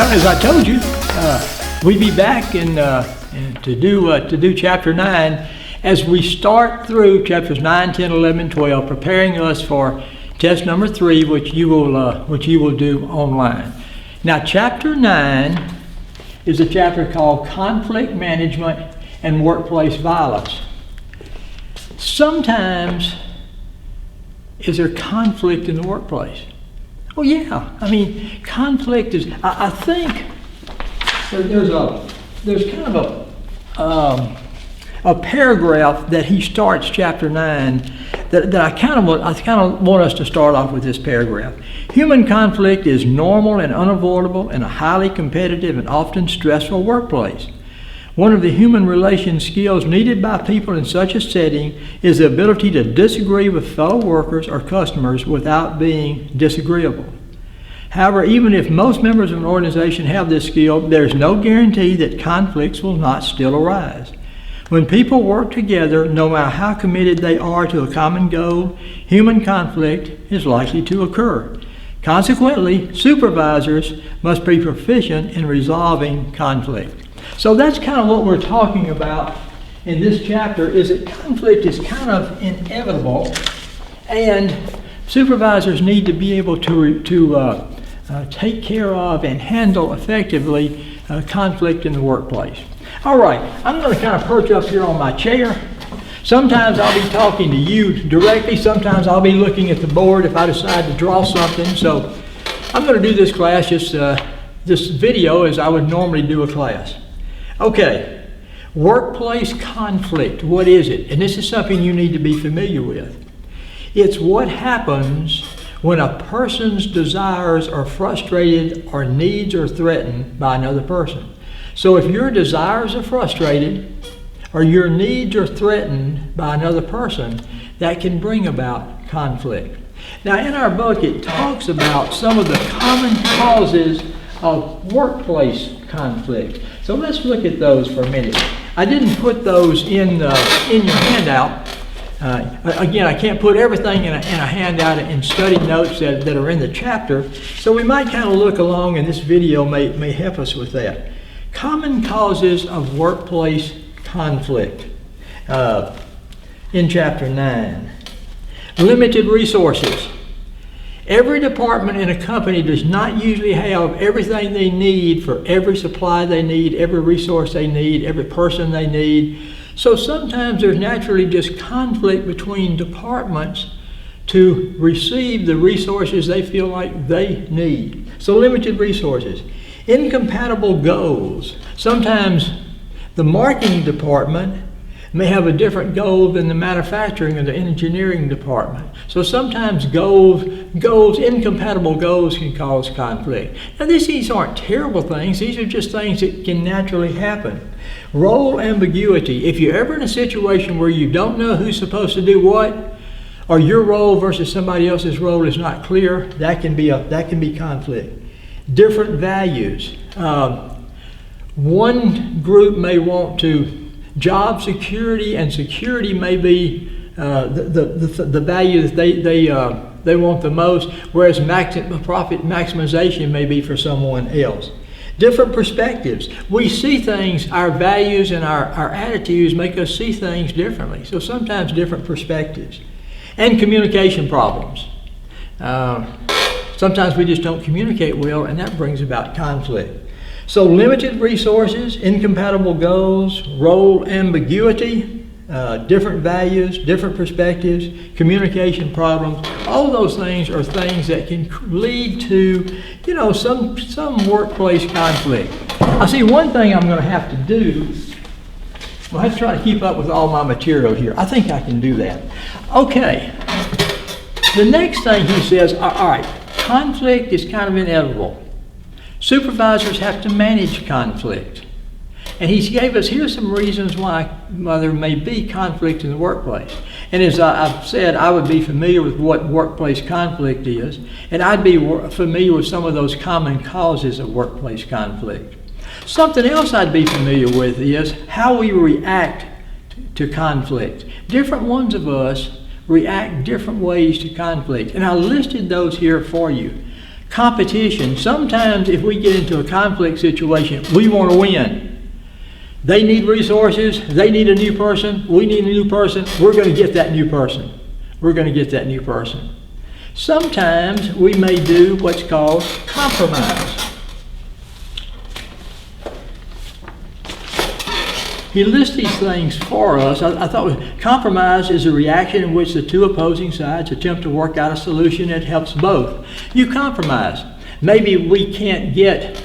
Well, as I told you, we'd be back to do chapter 9 as we start through chapters 9, 10, 11, 12, preparing us for test number 3, which you will do online. Now, chapter 9 is a chapter called Conflict Management and Workplace Violence. Sometimes, is there conflict in the workplace? Oh yeah, I mean, conflict is, I think there's kind of a paragraph that he starts chapter 9 that I kind of want us to start off with this paragraph. Human conflict is normal and unavoidable in a highly competitive and often stressful workplace. One of the human relation skills needed by people in such a setting is the ability to disagree with fellow workers or customers without being disagreeable. However, even if most members of an organization have this skill, there's no guarantee that conflicts will not still arise. When people work together, no matter how committed they are to a common goal, human conflict is likely to occur. Consequently, supervisors must be proficient in resolving conflict. So that's kind of what we're talking about in this chapter, is that conflict is kind of inevitable, and supervisors need to be able to take care of and handle effectively conflict in the workplace. All right, I'm going to kind of perch up here on my chair. Sometimes I'll be talking to you directly. Sometimes I'll be looking at the board if I decide to draw something. So I'm going to do this class, just this video, as I would normally do a class. Okay, workplace conflict, what is it? And this is something you need to be familiar with. It's what happens when a person's desires are frustrated or needs are threatened by another person. So if your desires are frustrated or your needs are threatened by another person, that can bring about conflict. Now, in our book, it talks about some of the common causes of workplace conflict. So let's look at those for a minute. I didn't put those in your handout. Again, I can't put everything in a handout in study notes that are in the chapter, so we might kind of look along, and this video may help us with that. Common causes of workplace conflict in chapter 9. Limited resources. Every department in a company does not usually have everything they need for every supply they need, every resource they need, every person they need. So sometimes there's naturally just conflict between departments to receive the resources they feel like they need. So limited resources. Incompatible goals. Sometimes the marketing department may have a different goal than the manufacturing or the engineering department. So sometimes incompatible goals can cause conflict. Now these aren't terrible things, these are just things that can naturally happen. Role ambiguity. If you're ever in a situation where you don't know who's supposed to do what, or your role versus somebody else's role is not clear, that can be conflict. Different values. One group may want to job security, and security may be the value that they want the most, whereas profit maximization may be for someone else. Different perspectives. We see things, our values and our attitudes make us see things differently. So sometimes different perspectives. And communication problems. Sometimes we just don't communicate well, and that brings about conflict. So limited resources, incompatible goals, role ambiguity, different values, different perspectives, communication problems, all those things are things that can lead to, some workplace conflict. I see one thing I'm going to have to do. Well, I have to try to keep up with all my material here. I think I can do that. Okay. The next thing he says, all right, conflict is kind of inevitable. Supervisors have to manage conflict. And he gave us, here's some reasons why there may be conflict in the workplace. And as I've said, I would be familiar with what workplace conflict is, and I'd be familiar with some of those common causes of workplace conflict. Something else I'd be familiar with is how we react to conflict. Different ones of us react different ways to conflict, and I listed those here for you. Competition. Sometimes if we get into a conflict situation, we want to win. They need resources. They need a new person. We need a new person. We're going to get that new person. We're going to get that new person. Sometimes we may do what's called compromise. He lists these things for us. I thought compromise is a reaction in which the two opposing sides attempt to work out a solution that helps both. You compromise. Maybe we can't get,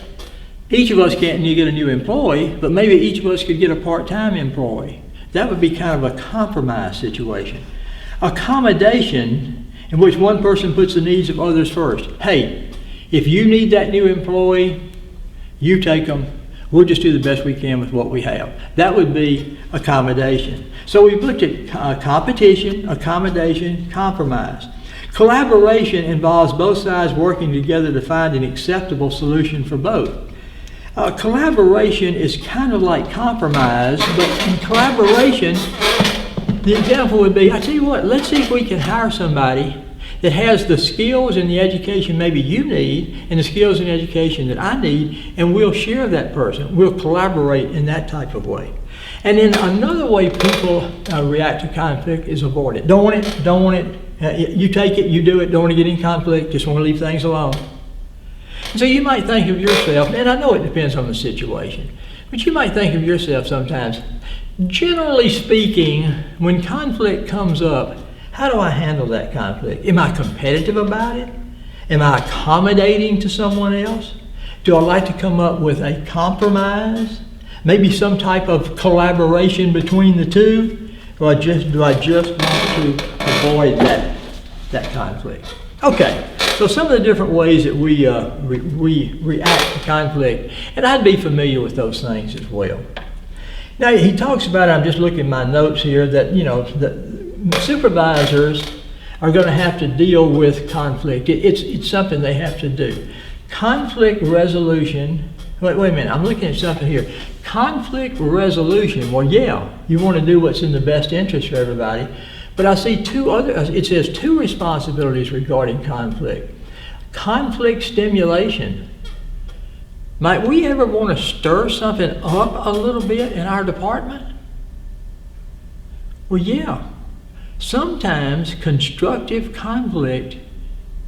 each of us can't get a new employee, but maybe each of us could get a part-time employee. That would be kind of a compromise situation. Accommodation, in which one person puts the needs of others first. Hey, if you need that new employee, you take them. We'll just do the best we can with what we have. That would be accommodation. So we've looked at competition, accommodation, compromise. Collaboration involves both sides working together to find an acceptable solution for both. Collaboration is kind of like compromise, but in collaboration, the example would be, I tell you what, let's see if we can hire somebody that has the skills and the education maybe you need and the skills and education that I need, and we'll share that person. We'll collaborate in that type of way. And then another way people react to conflict is avoid it. Don't want it. You take it, you do it, don't want to get in conflict, just want to leave things alone. So you might think of yourself, and I know it depends on the situation, but you might think of yourself sometimes, generally speaking, when conflict comes up, how do I handle that conflict? Am I competitive about it? Am I accommodating to someone else? Do I like to come up with a compromise? Maybe some type of collaboration between the two? Or do I just want to avoid that conflict? Okay, so some of the different ways that we react to conflict, and I'd be familiar with those things as well. Now he talks about, I'm just looking at my notes here, that that supervisors are going to have to deal with conflict. It's something they have to do. Conflict resolution. Wait a minute, I'm looking at something here. Conflict resolution. Well, yeah, you want to do what's in the best interest for everybody. But I see it says two responsibilities regarding conflict. Conflict stimulation. Might we ever want to stir something up a little bit in our department? Well, yeah. Sometimes constructive conflict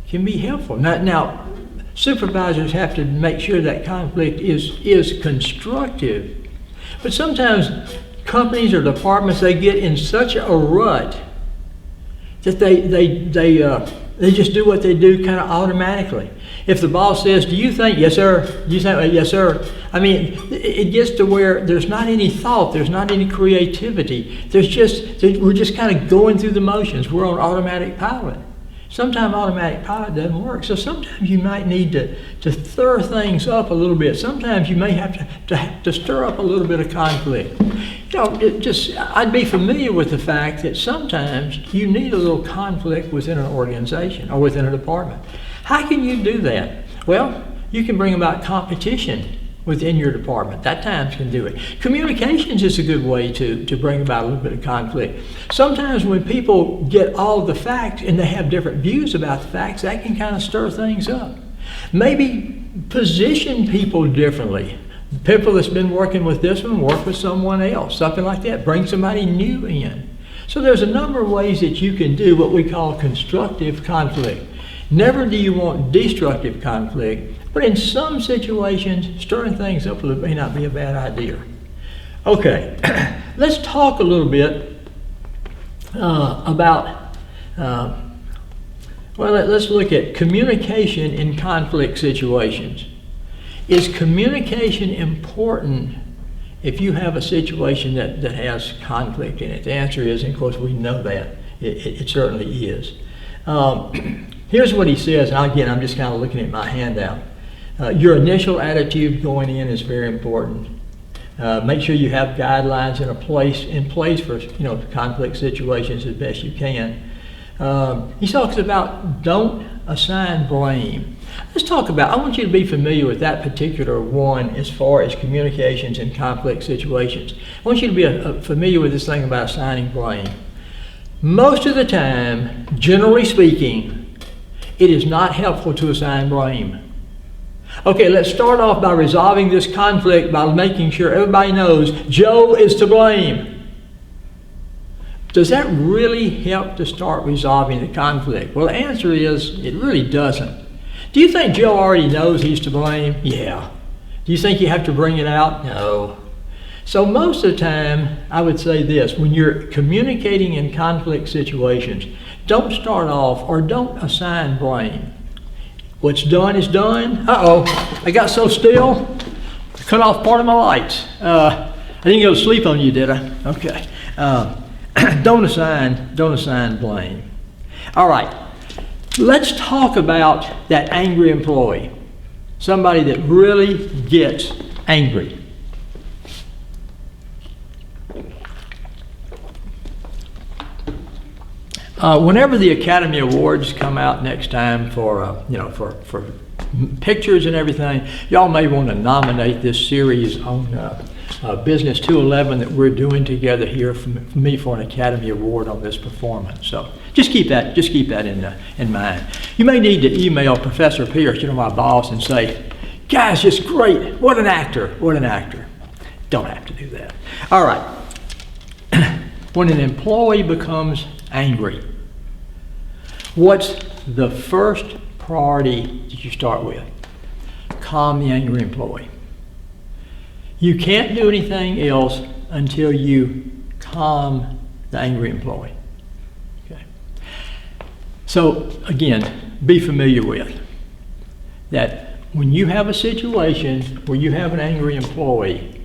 can be helpful. Now, supervisors have to make sure that conflict is constructive. But sometimes companies or departments, they get in such a rut that they just do what they do kind of automatically. If the boss says, do you think, yes sir, you think, yes sir. I mean, it gets to where there's not any thought, there's not any creativity. We're just kind of going through the motions. We're on automatic pilot. Sometimes automatic pilot doesn't work. So sometimes you might need to stir things up a little bit. Sometimes you may have to stir up a little bit of conflict. I'd be familiar with the fact that sometimes you need a little conflict within an organization or within a department. How can you do that? Well, you can bring about competition within your department. That times can do it. Communications is a good way to bring about a little bit of conflict. Sometimes when people get all the facts and they have different views about the facts, that can kind of stir things up. Maybe position people differently. People that's been working with this one work with someone else, something like that. Bring somebody new in. So there's a number of ways that you can do what we call constructive conflict. Never do you want destructive conflict, but in some situations, stirring things up a little may not be a bad idea. Okay, let's talk a little bit about, let's look at communication in conflict situations. Is communication important if you have a situation that has conflict in it? The answer is, and of course we know that, it certainly is. Here's what he says, and again, I'm just kind of looking at my handout. Your initial attitude going in is very important. Make sure you have guidelines in place for conflict situations as best you can. He talks about don't assign blame. Let's talk about, I want you to be familiar with that particular one as far as communications in conflict situations. I want you to be familiar with this thing about assigning blame. Most of the time, generally speaking, it is not helpful to assign blame. Okay, let's start off by resolving this conflict by making sure everybody knows Joe is to blame. Does that really help to start resolving the conflict? Well, the answer is it really doesn't. Do you think Joe already knows he's to blame? Yeah. Do you think you have to bring it out? No. So most of the time, I would say this: when you're communicating in conflict situations, don't start off or don't assign blame. What's done is done. Uh-oh, I got so still, I cut off part of my lights. I didn't go to sleep on you, did I? Okay. Don't assign blame. All right, let's talk about that angry employee, somebody that really gets angry. Whenever the Academy Awards come out next time for pictures and everything, y'all may want to nominate this series on Business 211 that we're doing together here for me for an Academy Award on this performance. So just keep that in mind. You may need to email Professor Pierce, my boss, and say, "Guys, just great! What an actor! What an actor!" Don't have to do that. All right. When an employee becomes angry, what's the first priority that you start with? Calm the angry employee. You can't do anything else until you calm the angry employee. Okay. So again, be familiar with that when you have a situation where you have an angry employee,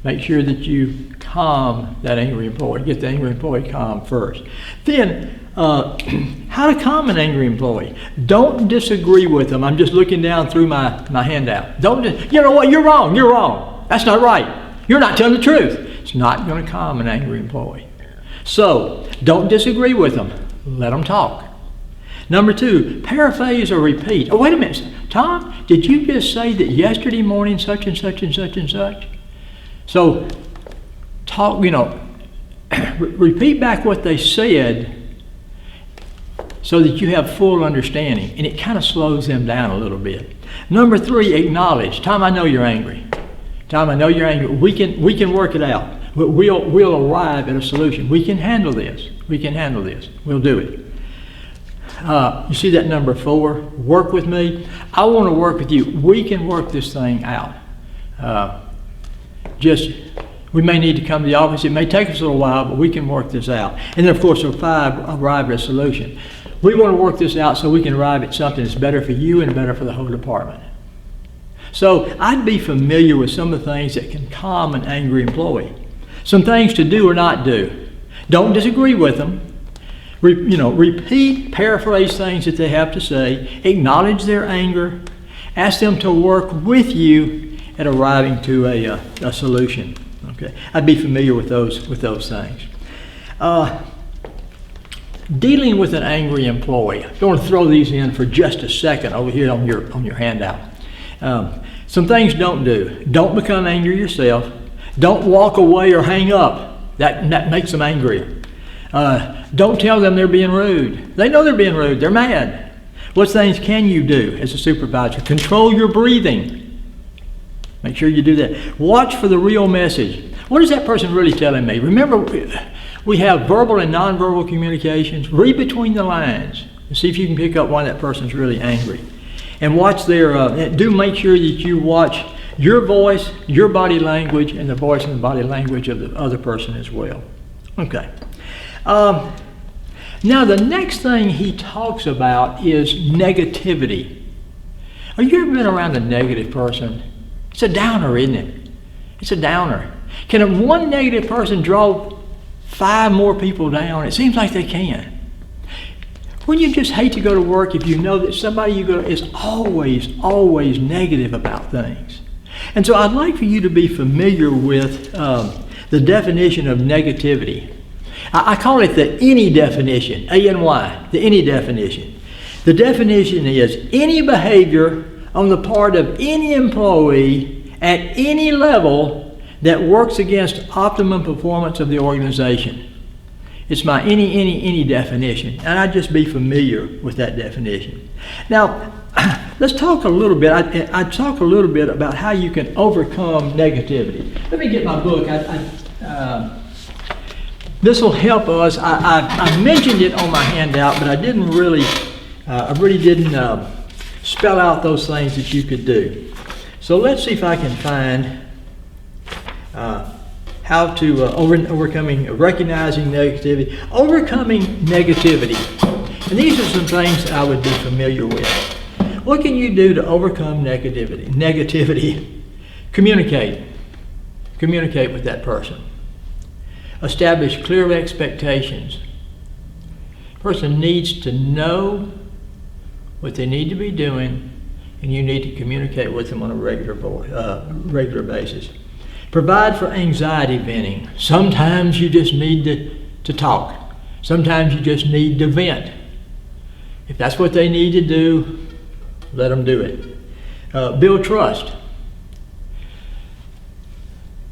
make sure that you calm that angry employee. Get the angry employee calm first. Then, how to calm an angry employee. Don't disagree with them. I'm just looking down through my handout. You know what? You're wrong. That's not right. You're not telling the truth. It's not going to calm an angry employee. So, don't disagree with them. Let them talk. Number 2, paraphrase or repeat. Oh, wait a minute. Tom, did you just say that yesterday morning such and such and such and such? So, talk, repeat back what they said so that you have full understanding, and it kind of slows them down a little bit. Number 3, acknowledge. Tom, I know you're angry. Tom, I know you're angry. We can work it out. We'll arrive at a solution. We can handle this. We'll do it. You see that number 4? Work with me. I want to work with you. We can work this thing out. We may need to come to the office. It may take us a little while, but we can work this out. And then, of course, 5, arrive at a solution. We want to work this out so we can arrive at something that's better for you and better for the whole department. So I'd be familiar with some of the things that can calm an angry employee. Some things to do or not do. Don't disagree with them. Repeat, paraphrase things that they have to say. Acknowledge their anger. Ask them to work with you at arriving to a solution. Okay, I'd be familiar with those things. Dealing with an angry employee. I'm going to throw these in for just a second over here on your handout. Some things don't do. Don't become angry yourself. Don't walk away or hang up. That makes them angrier. Don't tell them they're being rude. They know they're being rude. They're mad. What things can you do as a supervisor? Control your breathing. Make sure you do that. Watch for the real message. What is that person really telling me? Remember, we have verbal and nonverbal communications. Read between the lines and see if you can pick up why that person's really angry. And watch do make sure that you watch your voice, your body language, and the voice and the body language of the other person as well. Okay. Now the next thing he talks about is negativity. Have you ever been around a negative person? It's a downer, isn't it? It's a downer. Can one negative person draw 5 more people down? It seems like they can. Wouldn't you just hate to go to work if you know that somebody is always negative about things? And so I'd like for you to be familiar with the definition of negativity. I call it the any definition, A-N-Y, the any definition. The definition is any behavior on the part of any employee at any level that works against optimum performance of the organization. It's my any definition, and I'd just be familiar with that definition. Now, let's talk a little bit. I'd talk a little bit about how you can overcome negativity. Let me get my book. This will help us. I mentioned it on my handout, but I really didn't spell out those things that you could do. So let's see if I can find how to recognizing negativity. Overcoming negativity. And these are some things that I would be familiar with. What can you do to overcome negativity? Communicate. Communicate with that person. Establish clear expectations. A person needs to know what they need to be doing, and you need to communicate with them on a regular basis. Provide for anxiety venting. Sometimes you just need to talk. Sometimes you just need to vent. If that's what they need to do, let them do it. Build trust.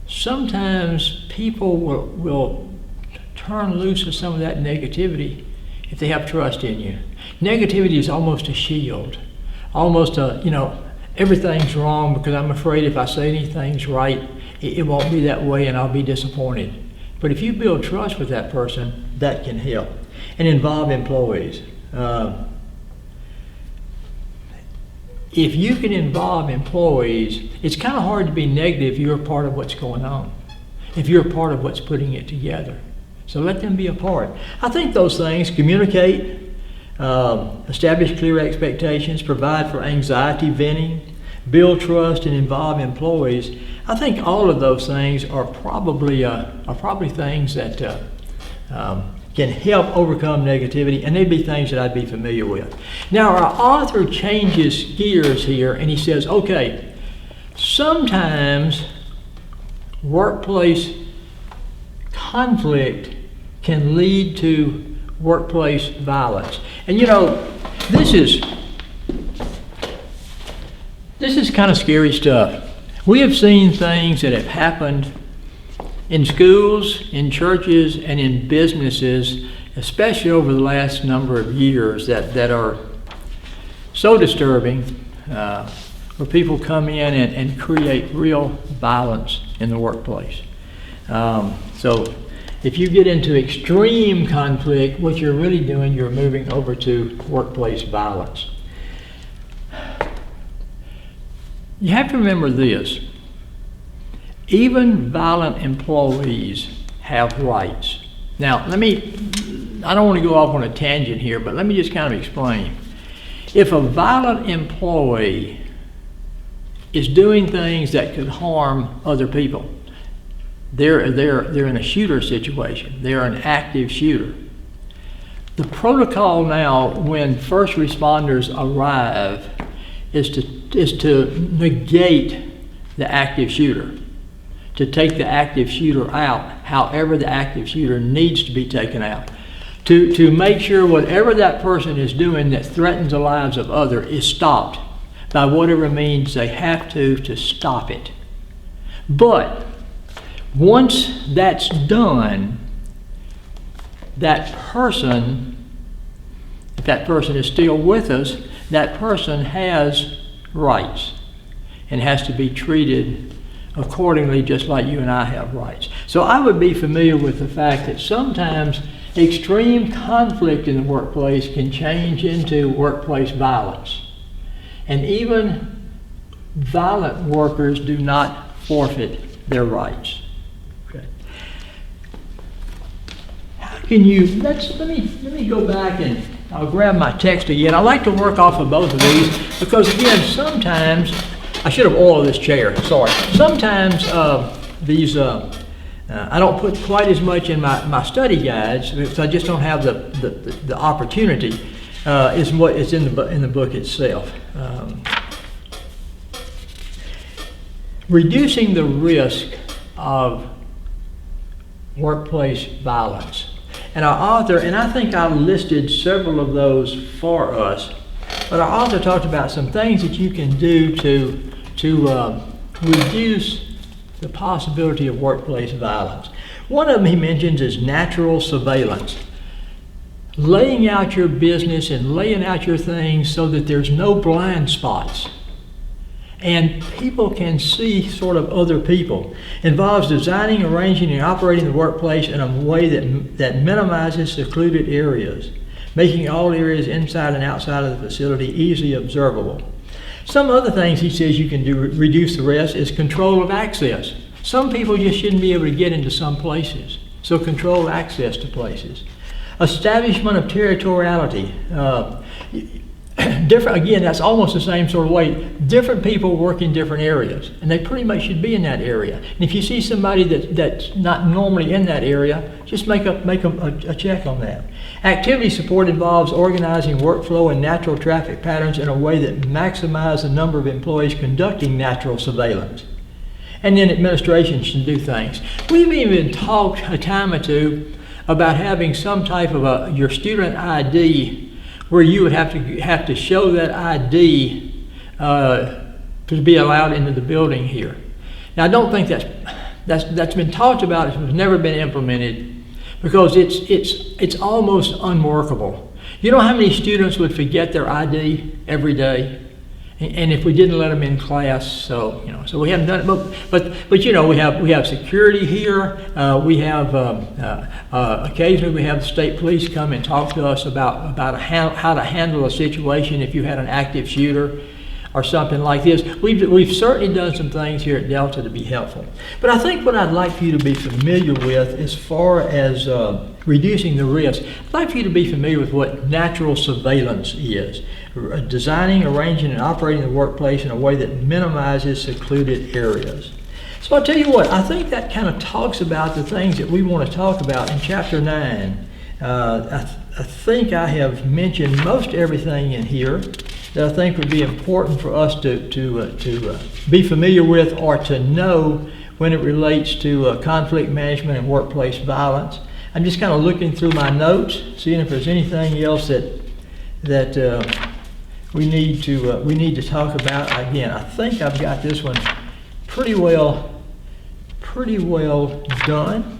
Sometimes people will turn loose of some of that negativity if they have trust in you. Negativity is almost a shield. Almost everything's wrong because I'm afraid if I say anything's right, it won't be that way and I'll be disappointed. But if you build trust with that person, that can help. And involve employees. If you can involve employees, it's kind of hard to be negative if you're a part of what's going on, if you're a part of what's putting it together. So let them be a part. I think those things, communicate, establish clear expectations, provide for anxiety venting, build trust, and involve employees. I think all of those things are probably things that can help overcome negativity, and they'd be things that I'd be familiar with. Now, our author changes gears here, and he says, okay, sometimes workplace conflict can lead to workplace violence. And this is kind of scary stuff. We have seen things that have happened in schools, in churches, and in businesses, especially over the last number of years, that are so disturbing, where people come in and create real violence in the workplace. So if you get into extreme conflict, what you're really doing, you're moving over to workplace violence. You have to remember this. Even violent employees have rights. Now, I don't want to go off on a tangent here, but let me just kind of explain. If a violent employee is doing things that could harm other people, they're in a shooter situation. They're an active shooter. The protocol now, when first responders arrive, is to negate the active shooter, to take the active shooter out, however the active shooter needs to be taken out, to make sure whatever that person is doing that threatens the lives of others is stopped by whatever means they have to stop it. But once that's done, that person, if that person is still with us, that person has rights and has to be treated accordingly, just like you and I have rights. So I would be familiar with the fact that sometimes extreme conflict in the workplace can change into workplace violence. And even violent workers do not forfeit their rights. Okay. How can you, let me go back and I'll grab my text again. I like to work off of both of these because, again, sometimes, I should have oiled this chair, sorry. Sometimes I don't put quite as much in my study guides because I just don't have the opportunity is what is in the book itself. Reducing the risk of workplace violence. And our author, and I think I listed several of those for us, but our author talked about some things that you can do to reduce the possibility of workplace violence. One of them he mentions is natural surveillance. Laying out your business and laying out your things so that there's no blind spots. And people can see sort of other people. Involves designing, arranging, and operating the workplace in a way that minimizes secluded areas, making all areas inside and outside of the facility easily observable. Some other things he says you can do to reduce the risk is control of access. Some people just shouldn't be able to get into some places, so control access to places. Establishment of territoriality. Different, again, that's almost the same sort of way. Different people work in different areas, and they pretty much should be in that area. And if you see somebody that's not normally in that area, just make a check on that. Activity support involves organizing workflow and natural traffic patterns in a way that maximizes the number of employees conducting natural surveillance. And then administration should do things. We've even talked a time or two about having some type of your student ID, where you would have to show that ID to be allowed into the building here. Now, I don't think that's been talked about. It's never been implemented because it's almost unworkable. You know how many students would forget their ID every day? And if we didn't let them in class, so we haven't done it. But we have security here. We have occasionally we have the state police come and talk to us about how to handle a situation if you had an active shooter or something like this. We've certainly done some things here at Delta to be helpful. But I think what I'd like for you to be familiar with as far as reducing the risk, I'd like for you to be familiar with what natural surveillance is. Designing, arranging, and operating the workplace in a way that minimizes secluded areas. So I'll tell you what, I think that kind of talks about the things that we want to talk about in Chapter 9. I think I have mentioned most everything in here that I think would be important for us to be familiar with or to know when it relates to conflict management and workplace violence. I'm just kind of looking through my notes, seeing if there's anything else that we need to talk about. Again, I think I've got this one pretty well done.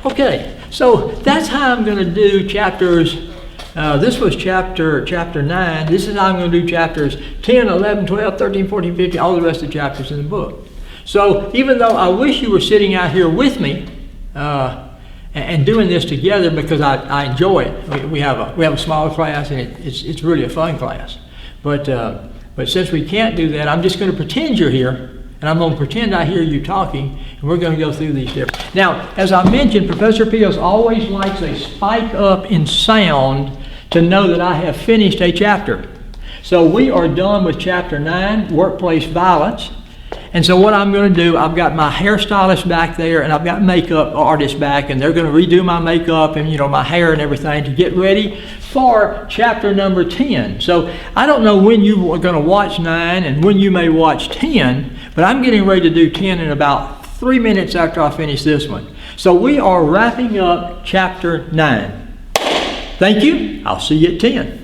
Okay. So that's how I'm going to do chapters. This was chapter 9. This is how I'm going to do chapters 10, 11, 12, 13, 14, 15, all the rest of the chapters in the book. So even though I wish you were sitting out here with me and doing this together, because I enjoy it. We have a smaller class, and it's really a fun class. But since we can't do that, I'm just going to pretend you're here. And I'm going to pretend I hear you talking, and we're going to go through these different. Now, as I mentioned, Professor Peels always likes a spike up in sound to know that I have finished a chapter. So we are done with Chapter 9, Workplace Violence. And so what I'm going to do, I've got my hairstylist back there, and I've got makeup artists back, and they're going to redo my makeup and my hair and everything to get ready for chapter number 10. So I don't know when you are going to watch 9 and when you may watch 10, but I'm getting ready to do 10 in about 3 minutes after I finish this one. So we are wrapping up chapter 9. Thank you. I'll see you at 10.